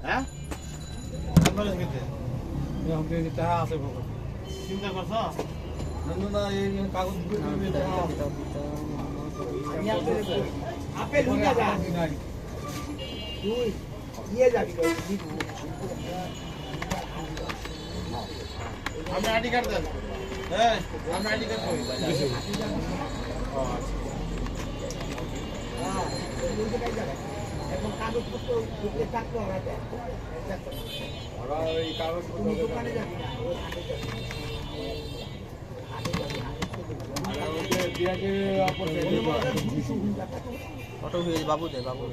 হ্যাঁ আছে চিন্তা করছ না এই কাগজ আপেল নিয়ে যা তুই নিয়ে যাবি আমি আইডি কার্ড দেন হ্যাঁ আমি আইডি কার্ড কই এখন কাগজপত্র থাকতে হবে ওরা ওই কাগজপত্র দোকানে যাবি না ফটো হয়ে বাবু দে বাবু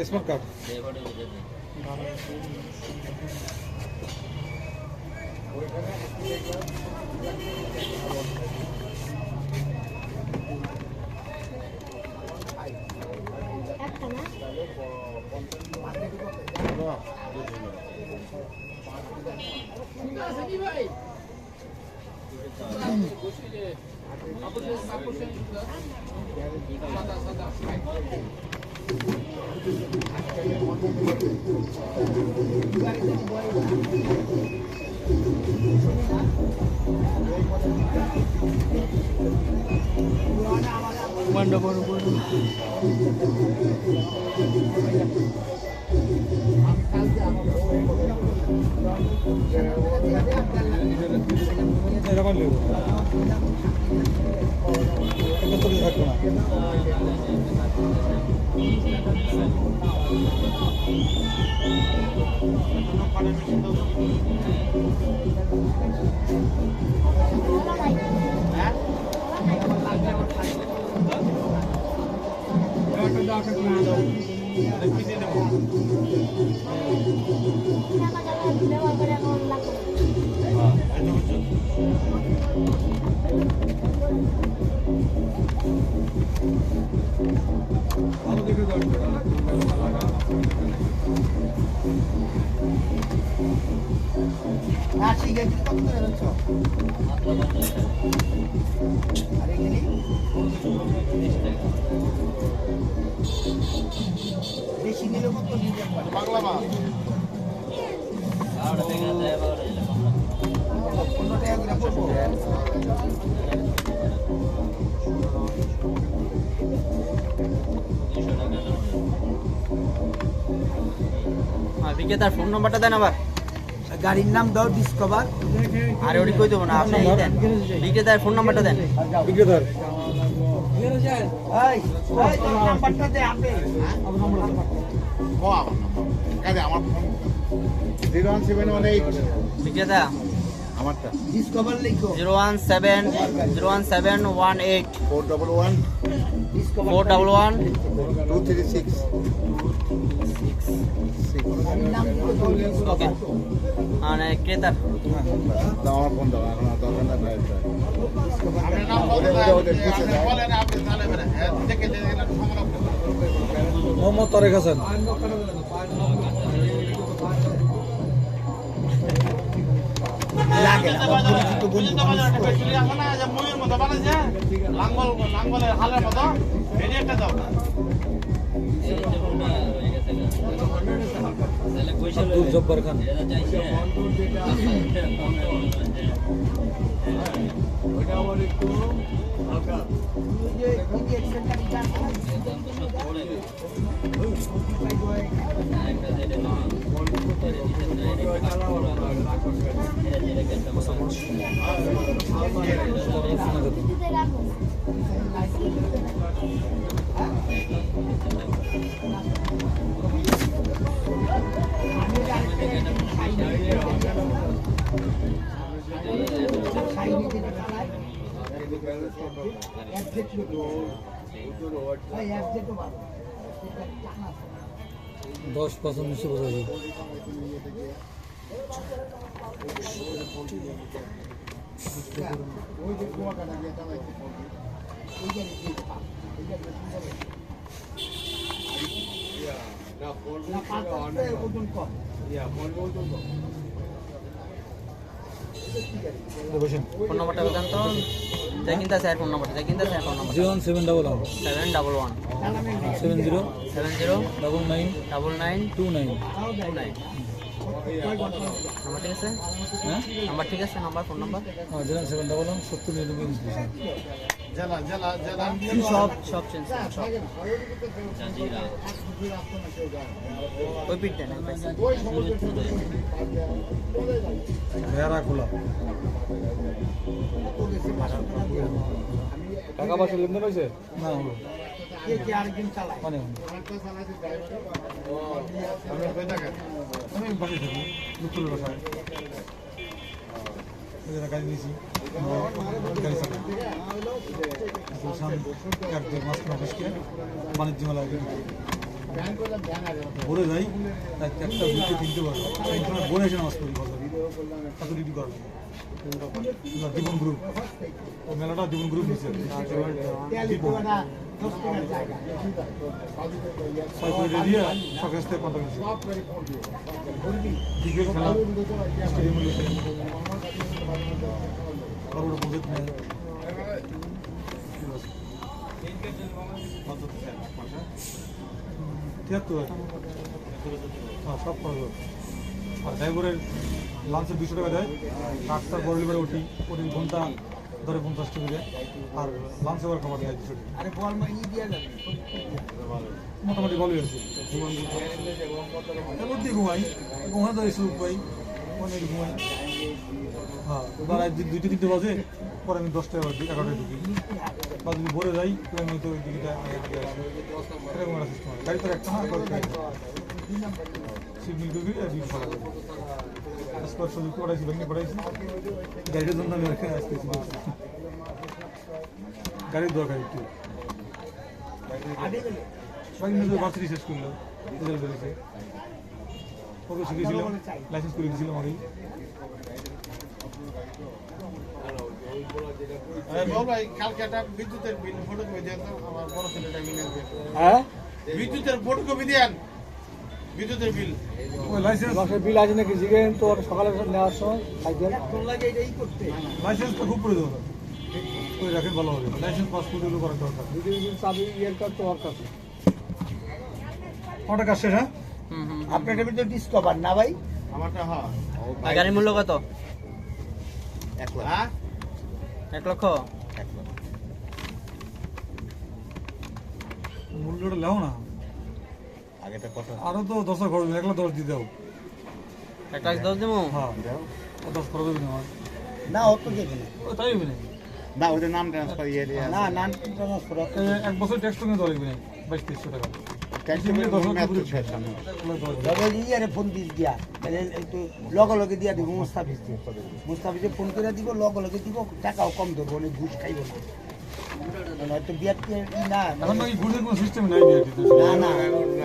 স্মার্ট কার্ড বাংলা মাছ বিক্রেতার ফোন নাম্বারটা দেন আবার গাড়ির নাম দাও ডিসকভার আর ওটি কই দেবো না আপনি দেন বিক্রেতার ফোন নাম্বারটা দেন বিক্রেতার নাম্বারটা দে আপনি আমার ফোন 01718 বিক্রেতা আমারটা ডিসকভার লিখো 01718 411 411 236 ওকে মানে ক্রেতার আমার ফোন দাও এখন দোকানদার নাই মোহাম্মদ তারেক হাসান লাগে পরিচিত বন্ধু লাঙ্গলের হালের মতো একটা দাও আব্দুল জব্বার খান দশ 95 বছর ফোন নাম্বারটা বলেন তো। যে কিনতে আছে ফোন নাম্বার, যে কিনতে আছে ফোন নাম্বার। 01711 711 70 70 99 99 29 29। নাম্বার ঠিক আছে? হ্যাঁ নাম্বার ঠিক আছে, নাম্বার ফোন নাম্বার 01711 70 99 জেলা জেলা জেলা সব চেঞ্জ সব। ওই পিট দেন পয়সা। ভেড়া খোলা টাকা পয়সা লেনদেন হয়েছে না হলো কে কে আরেকদিন চালায় মানে আমি কই টাকা আমি বাড়ি থাকি লুকুরের বাসায় গাড়ি নিয়েছি গাড়ি চালাই এক দেড় মাস অফিসকে বাণিজ্য মেলা ভরে যাই একটা দুটো তিনটে বার ভরে এসে নামাজ করি এত ডিউটি করা জীবন গ্রুপ ও মেলাটা জীবন গ্রুপ নিচ্ছে 6 কোটি দিয়ে সকাল থেকে কত গেছে ক্রিকেট খেলা স্টেডিয়ামে আর ওটা বুঝে নেই হ্যাঁ সব খরচ আর ড্রাইভারের লাঞ্চে 200 টাকা দেয়। 8টার পরে লিবারে উঠি ঘন্টা ধরে 50 টাকা দেয়। আর লাঞ্চে আবার খাবার দেয় 200 টাকা। আরে বল মাই দিয়া যাবে মোটামুটি ভালোই আছে দিয়ে ঘুমাই ঘুমাই তো এসে পাই অনেক ঘুমাই। হ্যাঁ এবার 2-3 বাজে পরে আমি 10টায় বাজি 11টায় ঢুকি বা যদি ভরে যাই আমি তো ওই দিকে এরকম একটা সিস্টেম হয়। গাড়ি তো একটা না সিগন্যাল করবি আর ডিউটি ফলা যাবে স্পট সুযোগ পড়াইছি ভেঙে পড়াইছি গাড়িটার জন্য আমি এখানে আসতেছি গাড়ির দরকার একটু বাচ্চাটি শেষ করলো রেজাল্ট বেরিয়েছে ওকে শিখেছিলাম লাইসেন্স করে দিয়েছিলাম আগেই। ভাই কালকে একটা বিদ্যুতের বিল ফটোকপি দেন তো আমার বড় ছেলেটা মিলে আসবে। হ্যাঁ বিদ্যুতের ফটোকপি দেন বিদ্যুতের বিল ওই লাইসেন্স বাসের বিল আছে নাকি জিগেন তোর সকালে নেওয়ার সময় সাইকেল তোর লাগে এটাই করতে লাইসেন্সটা খুব প্রয়োজন ওই রাখেন ভালো হবে লাইসেন্স পাসপোর্ট এগুলো করার দরকার। চাবি ইয়ের কাজ তো ওর কাছে আমার কাজ শেষ হ্যাঁ আপনার এটা ভিতরে ডিসকভার না ভাই আমারটা হ্যাঁ আর গাড়ির মূল্য কত? 1 লাখ হ্যাঁ 1 লক্ষ। মূল্যটা লেও না আগেটা কথা আরো তো 10 খরচ 1 লাখ 10 দিয়ে দাও 1 লাখ 10 দেবো। হ্যাঁ 10 খরচ হবে না আমার না অত দেবে না ও তাই হবে না না ওদের নাম ট্রান্সফার ইয়ে না নাম ট্রান্সফার এক বছর ট্যাক্স তো দেওয়া লাগবে না 22-2300 টাকা আরে ফোন দিস দিয়া তাহলে একটু লগে লগে দিয়া দিব মুস্তাফিজে ফোন করে দিব লগে লগে দিব টাকাও কম দেবো অনেক ঘুষ খাইব না হয়তো বিয়ার না এখন এই ঘুরের কোনো সিস্টেম নাই বিআরটি না না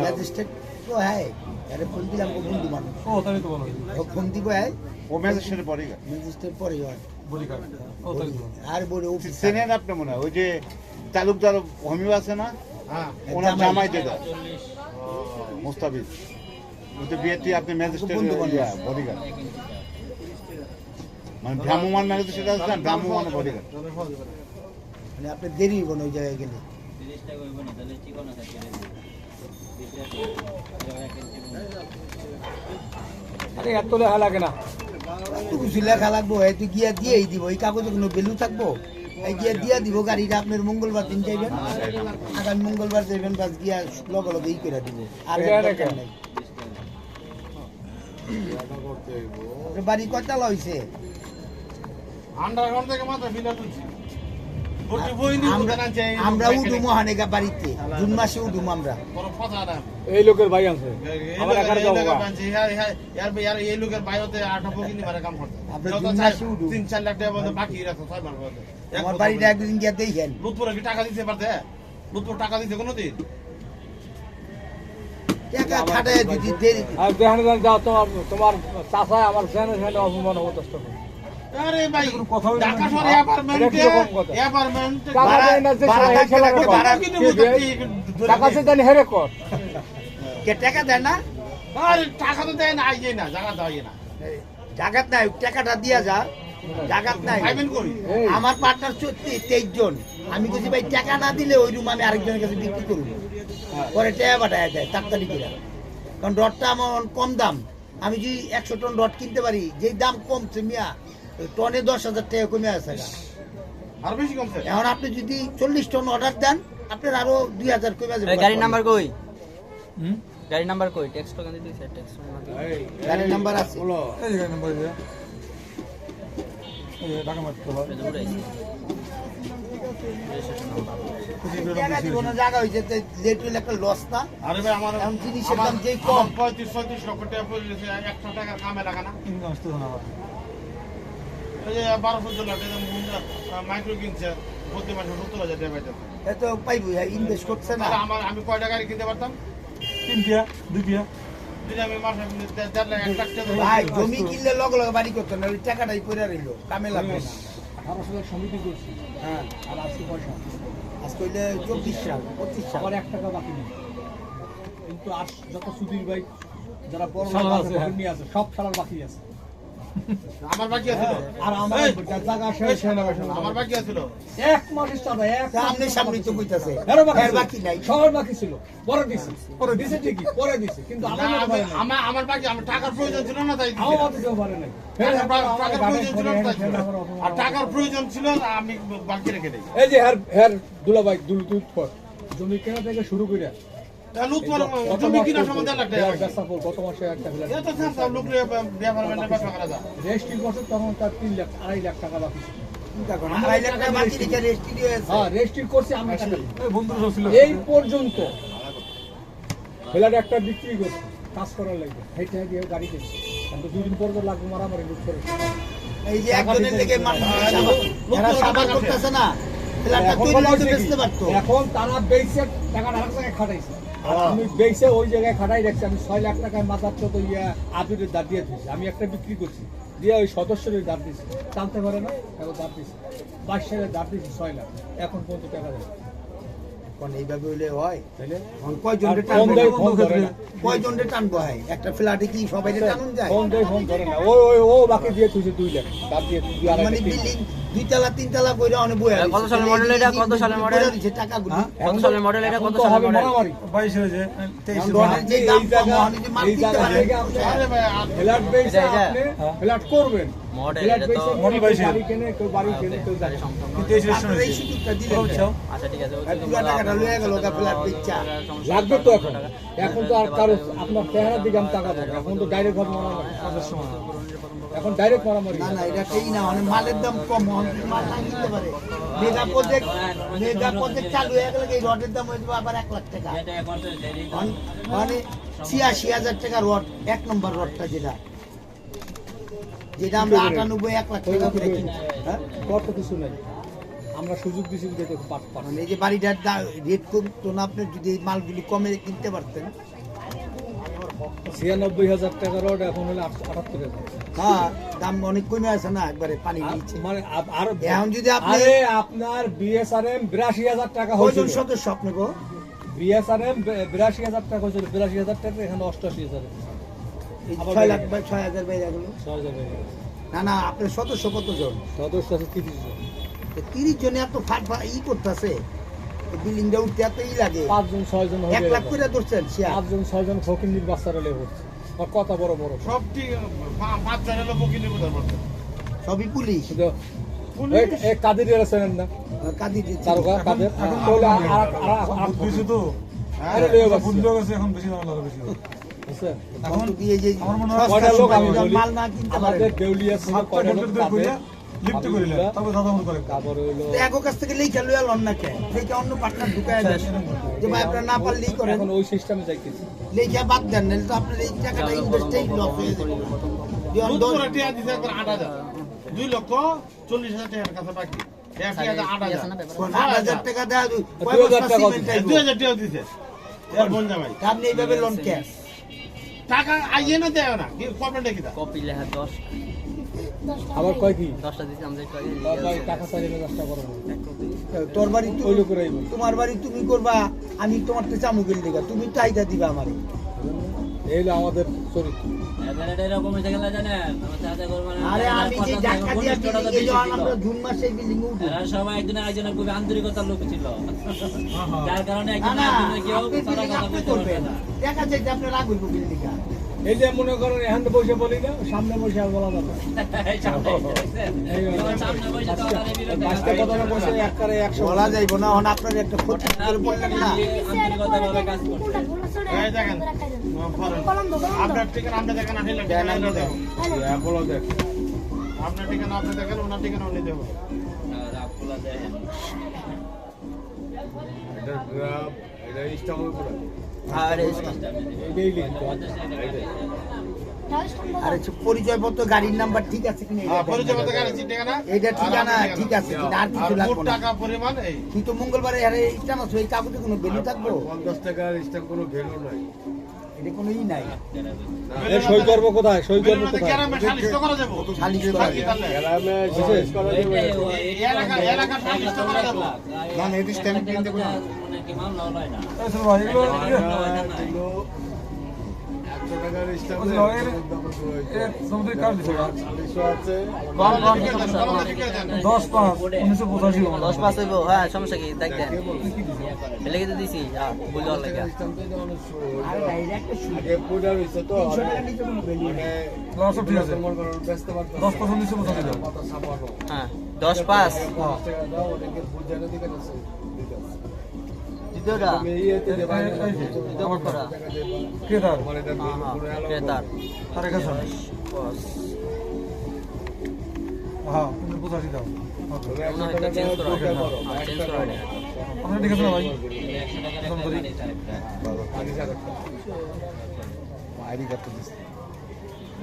ম্যাজিস্ট্রেট তো হ্যাঁ আরে ফোন দিলাম ও বন্ধু মানুষ ও তাই তো ভালো ও ফোন দিব হ্যাঁ ও ম্যাজিস্ট্রেট পড়ে গেল ম্যাজিস্ট্রেট পরে হয় বডি কার্ড ও তাই তো আর বলে অফিস চেনেন আপনি মনে হয় ওই যে তালুকদার হোমিও আছে না হ্যাঁ ওনার জামাই যেটা মুস্তাফিজ ওই তো বিয়েটি আপনি ম্যাজিস্ট্রেট বডিগার্ড মানে ভ্রাম্যমান ম্যাজিস্ট্রেট আছে না ভ্রাম্যমান বডিগার্ড মানে আপনি দেরি হইব না ওই জায়গায় গেলে আরে এত লেখা লাগে না কিছু লেখা লাগবো হয়তো গিয়া দিয়েই দিব এই কাগজে কোনো ভ্যালু থাকবো এই গিয়া দিয়া দিব গাড়িটা আপনার মঙ্গলবার দিন যাইবেন আগামী মঙ্গলবার যাইবেন বাস গিয়া লগে লগে ই করে দিব আর দরকার নাই। আপনার বাড়ি কয়তালা হয়েছে আন্ডারগ্রাউন্ড থেকে মাত্র বিলা তুলছি আমরা উঠুমো হানেগা বাড়িতে জুন মাসে উঠুম আমরা এই লোকের ভাই আছে আমার একার যাবো এই লোকের বাইরে 8 কিনি মারে কাম করতে আমরা জুন মাসে উঠুম 3-4 লাখ টাকা বন্ধ বাকি রাখো 6 মাস বন্ধ আমার বাড়িটা একদিন গিয়া দেখেন লুৎপুরে কি টাকা দিতে পারতে লুৎপুর টাকা দিতে কোনোদিন টাকা খাটায় যদি দেরি আর যেখানে যাও তোমার চাষা আমার সেখানে অপমান হবো 10 টাকা আরে ভাই কথা হইলো ঢাকা শহরে এটা অ্যাপার্টমেন্টে কিরকম কথা? অ্যাপার্টমেন্টে টাকা দেয় না যে ভাড়া এই খেলা থাকতে করে। ভাড়া কিনে বুঝাচ্ছি টাকা সে জানি হেরে কর কে টাকা দেয় না আরে টাকা তো দেয় না আইয়ে না জায়গা দাও না জাগাত নাই টাকাটা দিয়া যা জায়গা নাই পাইবেন কই? আমার পার্টনার 23 জন আমি কইছি ভাই টাকা না দিলে ওই রুম আমি আরেকজনের কাছে বিক্রি করব পরে টাকা বাটায় দেয় তাড়াতাড়ি করে কারণ রডটা আমার কম দাম আমি যদি 100 টন রড কিনতে পারি যেই দাম কমছে মিয়া টনে 10,000 টাকা কমে আছে আর বেশি কমছে। এখন আপনি যদি 40 টন অর্ডার দেন আপনার আরো 2,000 কমে যাবে গাড়ির নাম্বার কই হুম গাড়ির নাম্বার কই টেক্সট কেন দিতেছে টেক্সট গাড়ির নাম্বার আছে এই যে নাম্বার দিয়ে এই যে টাকা মারতে হবে টাকা দিব না জায়গা হইছে লেট হইলে একটা লস না আরে ভাই আমার এখন জিনিসের দাম যেই কম 35-36 লক্ষ টাকা পড়ে গেছে 100 টাকার কামে লাগা না। ইনকাম আসতে না এই যে 12-14 লাখ টাকা মাইক্রো কিনছে প্রতি মাসে 70,000 টাকা পাইতেছে। এত পাইবো ইনভেস্ট করছে না আর আমি কয়টা গাড়ি কিনতে পারতাম? 3 টিয়া 2 টিয়া যদি আমি মাসে 1.5 লাখ 1 লাখ টাকা ভাই জমি কিনলে লগে লগে বাড়ি করতে না ওই টাকাটাই পড়ে রইলো কামে লাগবে না সমিতি করছি হ্যাঁ আর আজকে পয়সা আজ কইলে 24 সাল 25 সাল আবার 1 টাকা বাকি নেই কিন্তু আর যত সুধীর ভাই যারা বড় সালার লোক আছে, আছে হ্যাঁ। নিয়ে আছে সব সালার বাকি আছে আমার বাকি আছে তো। আর আমার এই, জায়গা শেষ হয় না আমার বাকি আছে তো। এক মাসের চাঁদা এক সামনে সামনে তো কইতাছে এরও বাকি এর ছিল। বাকি নাই সবার বাকি ছিল পরে দিছে পরে দিছে ঠিকই পরে দিছে কিন্তু না, আমার মতো পারে নাই। আমার বাকি আমার টাকার প্রয়োজন ছিল না তাই দিছি। আমার মতো কেউ পারে নাই টাকার প্রয়োজন ছিল না তাই দিছি। আর টাকার প্রয়োজন ছিল না, আমি বাকি রেখে দেই। এই যে হের দুলাভাই দুলতুত পর জমি কেনা থেকে শুরু করে লুট মারো, জমি কিনার সময় 1.5 লাখ টাকা লাগে। গত মাসে একটা ফ্ল্যাট এত ছাড়তাম লোকরে ব্যাপার মানে ব্যবসা করা যায়। রেজিস্ট্রি করছে তখন তার 3 লাখ 2.5 লাখ টাকা বাকি ছিল। চিন্তা করুন 2.5 লাখ টাকা বাকি রেখে রেস্টি দিয়েছে হ্যাঁ রেজিস্ট্রি করছি আমি টাকা দিই। এই বন্ধুরা সব ছিল এই পর্যন্ত ফ্ল্যাট একটা বিক্রি করছি কাজ করার লাগবে হেঁটে হেঁটে গাড়ি কিনছি কিন্তু 2 দিন পর তো লাগবে মারামারি লুট করে এই যে একজনের লেগে মানুষ এরা সাবার করতেছে না ফ্ল্যাটটা এখন তৈরি বলা করতে হয়েছে কি? বেচতে পারতো এখন তারা বেচে টাকা আরেক জায়গায় খাটাইছে আর আমি বেচে ওই জায়গায় খাটাই রাখছি আমি 6 লাখ টাকায় মাথার তো ইয়া আবিরের দাঁত দিয়ে দিয়েছি আমি একটা বিক্রি করছি দিয়ে ওই সদস্যের দাঁত দিয়েছি চালতে পারে না এখন দাঁত দিয়েছি 22 সালের দাঁত দিয়েছি 6 লাখ এখন পর্যন্ত টাকা দেয় কোন এইভাবে হইলে হয় তাইলে এখন কয়জনরে ফোন দেয় টানবো ফোন ধরে না কয়জনরে টানবো হয় একটা ফ্ল্যাটে কি সবাই টানুন যায় ফোন দেয় ফোন ধরে না ও বাকি দিয়ে তুই 2 লাখ দাঁত দিয়ে 2 মানে বিল্ডিং 2 তলা 3 তলা কইরা অনেক বই আছে কত সালের model এটা? কত সালের model? দিছে টাকাগুলো কত সালের মডেল এটা কত তো সালের হবে মডেল মারামারি 22 হয়েছে 23 রডের যে দাম এই কম জায়গা- হয় যদি মাল এই কিনতে জায়গা পারে থেকে আপনি আরে ভাই, ফ্ল্যাট বেচে এটা- আপনি ফ্ল্যাট করবেন মডেল ফ্ল্যাট এটা বেচে তো মডেল বাইশে। বাড়ি কেনে কেউ বাড়ি কেনে কেউ গাড়ি যায় সম্পূর্ণ 23 রেজিস্ট্রেশন আপনার এই হয়েছে সুযোগটা দিলেন বুঝছো আচ্ছা ঠিক আছে আর পুরা টাকাটা লয়ে গেল ওটা ফ্ল্যাট বেচা লাগবে তো এখন এখন তো আর কারো আপনার চেহারার দিকে আমি তাকাবো না। এখন তো ডাইরেক্ট ভাবে মারামারি এখন ডাইরেক্ট মারামারি না না এটা সেই না মানে মালের দাম কম হয় মাল না কিনতে পারে মেগা প্রজেক্ট চালু হয়ে গেলে এই রডের দাম হয়ে যাবে আবার 1 লাখ টাকা মানে 86,000 টাকা রড 1 নম্বর রডটা যেটা আমরা 98 1 লাখ টাকা করে কিনছি হ্যাঁ কত কিছু নাই আমরা সুযোগ দিছি যেতে পাঠ পাঠ মানে এই যে বাড়িটার রেট কমতো না আপনি যদি এই মালগুলি কমে কিনতে পারতেন 96,000 টাকা রড এখন হলো 78,000 হ্যাঁ দাম অনেক কমে আছে না একবারে পানি নিচে মানে আর এখন যদি আপনি আরে আপনার বিএসআরএম 82,000 টাকা কয়জন হয়েছিল সদস্য আপনাকে বিএসআরএম 82,000 টাকা হয়েছিল 82,000 টাকা এখানে 88,000 এই আবার 6 লাখ বা 6,000 বাইরে গেল 6,000 না না আপনার সদস্য কতজন সদস্য আছে 30 জন 30 জনে এত ফাট ই করতেছে বিল্ডিংটা উঠতে এত ই লাগে 5 জন 6 জন 1 লাখ করে ধরছেন শেয়ার 5 জন 6 জন ফকিন্দির বাচ্চারা লেগে পড়ছে আর কত বড় বড় সব ঠিক 5 লোক কিনে কোথায় পড়ছে? সবই পুলিশ শুধু এই কাদের আছেন না কাদি তারকা কাদের তাহলে আর কিছু তো আরে লেগে গেছে বন্ধু গেছে এখন বেশি দাম লাগে বেশি আছে এখন দিয়ে যে আমার মনে হয় কয়টা লোক আমি বলি মাল না কিনতে পারে আমাদের দেউলিয়া ছিল কয়টা লোক কাদের লিফট করিলেন তবে দাদা মনে করে তারপর হইলো এগো কাছ থেকে লেখা লইয়া লন না কেন লেখা অন্য পার্টনার ঢুকায় দেন যে ভাই আপনারা না পারলেই করেন এখন ওই সিস্টেমে যাইতেছি লেখা বাদ দেন নাহলে তো আপনার এই টাকাটা ইনভেস্টেই লস হয়ে যাবে লুট করে টিয়া দিছে একবার 8,000 2,40,000 টাকার কাছে বাকি 8,000 টাকা দেয় 2,000 টাকা 2,000 টাকা দিছে এর বোন জামাই আপনি এইভাবে লোন ক্যাশ টাকা আইয়ে না দেয় না কি কমেন্ট কি দা কপি লেখা 10 আবার কয় কি 10টা দিছি আমাদের ভাই টাকা চাইলে রাস্তা করো তোর বাড়ি তুই ওই লোকের আইব তোমার বাড়ি তুমি করবা আমি তোমার তো চামুকেল দিবা তুমি চাহিদা দিবা আমারে এই হলো আমাদের চরিত্র। আরে আমি যে ধাক্কা দিয়া বিল্ডিং এই যে আমরা জুন মাসে বিল্ডিং উঠি সবাই একজন আরেকজনের খুবই আন্তরিকতার লোক ছিল, যার কারণে না একজন না আরেকজনের কেউ আপনি সারা বিল্ডিং কথা আপনি বলতে পারবে করবেন না। দেখা যায় যে আপনি রাগ হইব বিল্ডিং এই যে মনে করেন এখানে বসে বলি না, সামনে বসে আর বলা যাবে না। এই সামনে দেখছেন? যখন সামনে বসে তো তাদের বিরুদ্ধে পাঁচটা কথাটা বসে একবারে 100 বলা যাইব না এখন আপনার একটা ক্ষতি করে বললেন না আন্তরিকতাভাবে কাজ করছে। এই দেখেন আপনার ঠিকানা আপনি দেখেন আসলে দেন আপনি দেন। বলো দেখ আপনার ঠিকানা আপনি দেখেন ওনার ঠিকানা উনি দেবো আর আপনারা দেখেন এটা গ্রাম, এটা ইস্টামল করে আরে এইটাই লিখতো। আরে পরিচয়পত্র গাড়ির নাম্বার ঠিক আছে কিনা এটা হ্যাঁ দেখেন। পরিচয় পত্র গাড়ি ঠিকানা এইটা ঠিকানা ঠিক আছে কিনা আর কিছু আর লাগবে মোট না টাকা পরিমাণ এই কিন্তু মঙ্গলবারে আরে ইস্টাম আছে এই কাগজে কোনো ভ্যালু থাকবো 50 টাকার স্ট্যাম্প কোনো ভ্যালু নাই। এটা কোনো ই নাই এ সই করব কোথায়? সই করব বিলের মধ্যে কোথায়? গ্রামে সালিশ তো করা যাবে সালিশ করা বাকি তাহলে গ্রামে শেষ করা যাবে। এলাকা সালিশ তো করা যাবে না এটি স্ট্যাম্প কিনতে বলে মানে কি মামলা হয় না। এই শোনো ভাই, এগুলো টাকা কিলো 100 টাকার স্ট্যাম্প বুঝলো, সমুদ্রের কার্ড দিছে ওরা। 40 আছে। কম ঠিক আছে কলমটা ঠিক আছে 10/5/1985 10 পাস হইব, হ্যাঁ সমস্যা কি দেখ দেন লেগে তো দিছি বুঝলো লাগা স্ট্যাম্প তো যেমন আরে ডাইরেক্ট আগে পূজা হইছে তো 300 টাকা নিচে কোনো ভ্যালু মানে নাই লাস্ট ঠিক আছে তোমার কোনো ব্যস্ত পারতো 10/1985 দাও। মাথা ছাপানো। হ্যাঁ 10 পাস 50 টাকা দাও, ওটাকে পূজা না দিকে আছে দিতে আছে। দ্বিতীয়টা তুমি ইয়েতে দেবা না, এই যে, দ্বিতীয় আমার করা টাকা দেবা। ক্রেতার তোমার এটা হ্যাঁ হ্যাঁ পুরো এলাকা ক্রেতার তার কাছে পাস হ্যাঁ তুমি 85 দাও। ওকে। তবে মনে হয় 100 টাকা চেঞ্জ করা পূজা হয় করো। হ্যাঁ চেঞ্জ করা হয় আপনার ঠিক আছে না ভাই? 100 টাকার একটা আগে টাকা। আইডি কার্ড দিস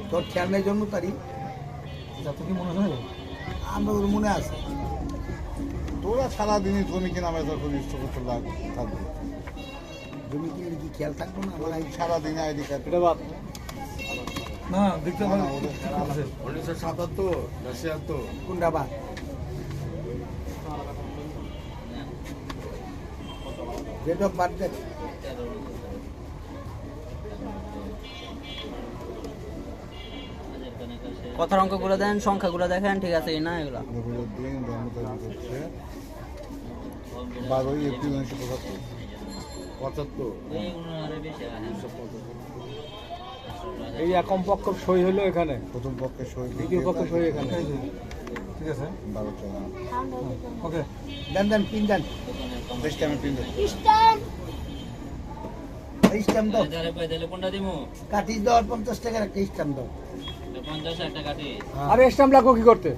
তোর খেয়াল নেই জন্ম তারিখ যত কি মনে হয় আমরা ওর মনে আছে তোরা সারাদিনই জমি কিনা আমাদের তোর ইষ্ট করতে থাকবে জমি কিনলে কি খেয়াল থাকবো না আমার এই সারাদিনে আইডি কার্ড এটা বাদ। না দেখতে ভাই ঠিক আছে 1977 না 76 কোনটা বা ডেট অফ বার্থ দেখ কথার অঙ্কগুলো দেন, সংখ্যাগুলো দেখেন, ঠিক আছে না এগুলো? দিন হচ্ছে 12 এপ্রিল 1975 75 এই একম পক্ষ সই হলো এখানে, প্রথম পক্ষে সই দ্বিতীয় পক্ষ সই এখানে। এই যে, ঠিক আছে 12 টাকা ওকে দেন দেন পিন দেন বেশ টাইমে প্রিন্ট স্ট্যাম্প দাও কোনটা দিমু? কাটিস দেওয়ার 50 টাকার একটা স্ট্যাম্প দাও 50 একটা কাটি। আরে স্ট্যাম্প লাগো কি করতে?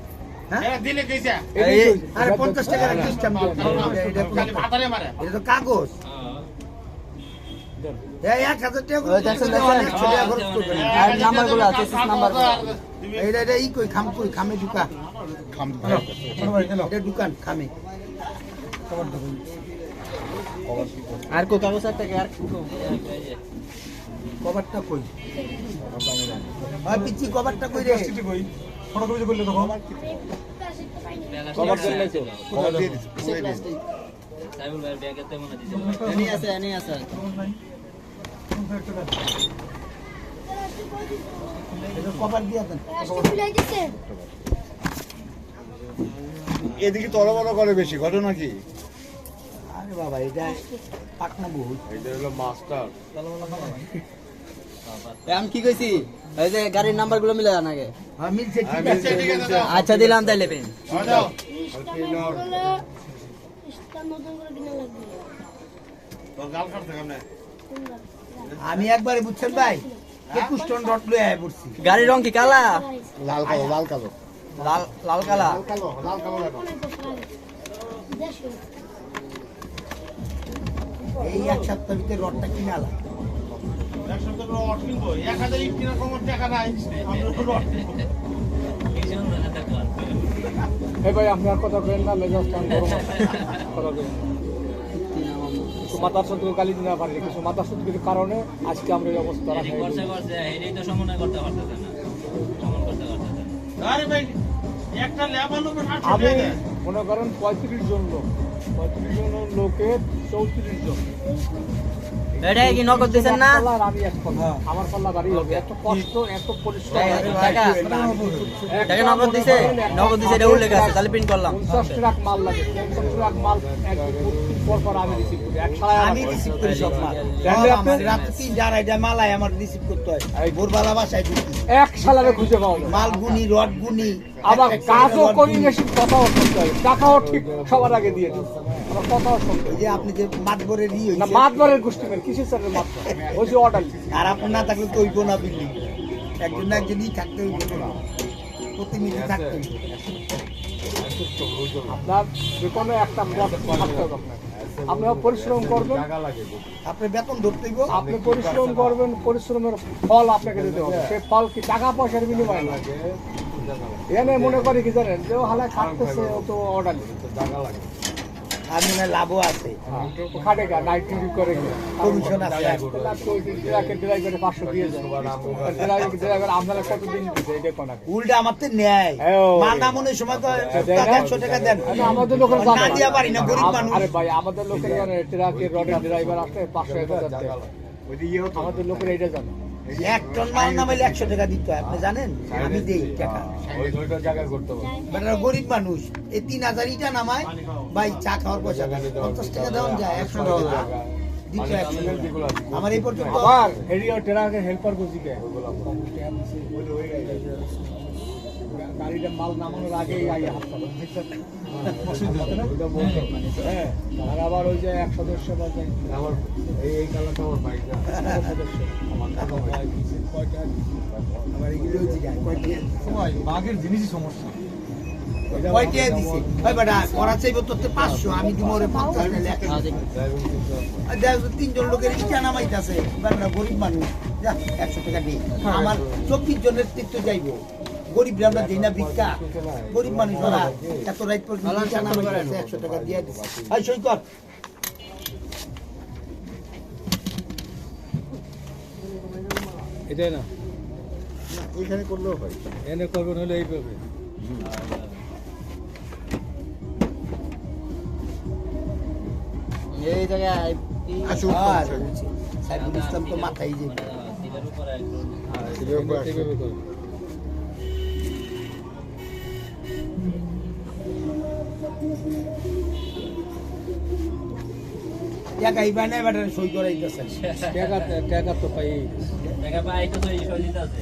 হ্যাঁ দিলে কইছা আরে 50 টাকার একটা স্ট্যাম্প দাও এটা খালি ভাতারে মারে এটা তো কাগজ এই 1000 টাকা ওই দেখছেন, দেখছেন? 100 টাকা খরচ করবেন আর নাম্বারগুলো আছে, সিস নাম্বার। এইটা এটা ই কই খামে ঢুকা খাম শোনো ভাই চলো এটা দোকান খামে আর কো কাগজ একটা আর কভারটা কই আর পিচ্ছি কভারটা কই রে ঠিক কই ফটোকপি করলে তখন কভার দেন নাই তো। খবর দিয়ে দিস পুরো দিয়ে দিস। সাইবুল ভাই ব্যাগে তে মনে দিছে। এনি আছে, এনি আছে। এটা কভার দিয়া দেন এদিকে তরবর করে বেশি ঘটনা কি আরে বাবা এটা পাটনা বহু এইটা হলো মাস্টার। আমি কি কইছি? এই যে গাড়ির নাম্বারগুলো মিলে আন আগে। হ্যাঁ মিলছে ঠিক আমি আছে ঠিক আছে দাও। আচ্ছা দিলাম তাইলে পেন। দাও তোর গাল কাটতে কেমনে আমি একবারে বুঝছেন ভাই 21 টন রড লয়ে আয় পড়ছি গাড়ির রং কি কালা? লাল কালো লাল কালো লাল লাল কালা। লাল কালো লাগো এই এক সপ্তাহ ভিতরে রডটা কিনে আলা একশো তো রড কিনবো 1000 ইট কিনার কোনো টাকা নাই আমরা রড কিনবো এই ভাই আপনার কথা কইেন না, মেজাজ টান গরম আছে। কথা কইেন কিছু মাথার শত্রু গালি দিনা পারি, কিছু মাথার শত্রুর কারণে আজকে আমরা এই অবস্থা রাখি। করছে এটাই তো সমন্বয় করতে পারতেছে না। সমন করতে পারতেছে না। আরে ভাই একটা লেবার লোক 60 আমি টাকা দেয় মনে করেন 35 জন লোক 35 জন লোকের 34 জন। এটা কি নগদ দিছেন না? পাল্লা আর আমি এক পাল্লা। আমার পাল্লা বাড়ি হবে। এত কষ্ট, এত পরিশ্রম। টাকা টাকা নগদ দিছে? নগদ দিছে এটা উল্লেখ আছে, তাহলে প্রিন্ট করলাম। 50 ট্রাক মাল লাগে। 50 ট্রাক মাল পর আমি রিসিভ করি। এক সাড়ে আমি রিসিভ করি সব মাল। আমার রাতে 3-2:30 মালাই আমার রিসিভ করতে হয়। ভোরবেলা বাসায় ঢুকি। এক সালারে খুঁজে পাওয়া যায়। মাল গুনি, রড গুনি। আবার এক কাজও রড করি গুনি। বেশি, কথাও শুনতে হবে। টাকাও ঠিক সবার আগে দিয়ে দিই। আবার কথাও শুনতে ওই হবে। যে আপনি যে মাতবরের ই না হইছে। মাতবারের গোষ্ঠী মেন কিসের স্যারের মাত ওই যে অর্ডার আর আপনি না থাকলে তো হইব না বিল্ডিং। একজন না একজনই থাকতে হইব না। প্রতিনিধি থাকতে হইব। আপনার যে কোনো একটা পথ থাকতে হবে আপনার। আপনি পরিশ্রম করবেন, আপনি বেতন ধরতে হইব। আপনি পরিশ্রম করবেন, পরিশ্রমের ফল আপনাকে দিতে হবে। সেই ফল কি টাকা পয়সার বিনিময়ে না। এনে মনে করি কি জানেন যে ও হালায় খাটতেছে, ও তো অর্ডার আর মনে হয় লাভও আছে। খাটে গা নাইট ডিউটি করে গিয়ে কমিশন আছে। ড্রাইভারে 500 দিয়ে যায়। ড্রাইভার আপনারা কতদিন দিতে এটা কোন উল্টা আমার তো নেয়। হ্যাঁ। মাল না মনে সময় তো 100 টাকা দেন। আমাদের লোকের না দিয়া পারি না, গরিব মানুষ। আরে ভাই আমাদের লোকের জানে ট্রাকের রডের ড্রাইভার আছে 500-1000 টাকা। আমাদের লোকের এইটা জানে। 1 টন মাল নামাইলে 100 টাকা দিতে হয়। আপনি জানেন? আমি দেই টাকা। বেটা গরিব মানুষ। এই 3000 ইটা নামায়, ভাই চা খাওয়ার পয়সা দেন। 50 টাকা দেওয়া যায়, 100 টাকা দিতে হয় 100 টাকা। আমার এই পর্যন্ত আবার হেরিও ট্রাকের হেল্পার বুঝিকে গাড়িটা মাল নামানোর আগেই আইয়া হাত পাবে। হ্যাঁ, আর আবার ওই যে 1 সদস্য বা আমার এই কালারটা আমার বাইক সদস্য আমার এগুলো জিগায় কয়টি সময় বাঘের জিনিসই সমস্যা। কয়টি দিছে। ভাই বেটা করা চাইব তোতে 500, আমি দিব ওরে 50 টাকা। আর দেখো 3 জন লোকের ইটা নামাইতাছে। বেটা গরিব মানুষ। যা 100 টাকা দে। আমার 24 জনের তীর্থ যাইব। গরিব আমরা দেই না ভিক্ষা। গরিব মানুষ ওরা এত রাত পর্যন্ত ইটা নামাইতাছে, 100 টাকা দিয়ে দিছে। ভাই সই কর। এটাই না এখানে করলেও হয়। এনে করবেন হলে এই পাবে। এই জায়গায় আর সাইফুল ইসলাম তো মাথায় যে এইভাবে করবেন। টাকা ইবা নাই বেটা সই করাইতেছে। টাকা তো পাই টাকা পাই তো এই সহযোগিতা আছে।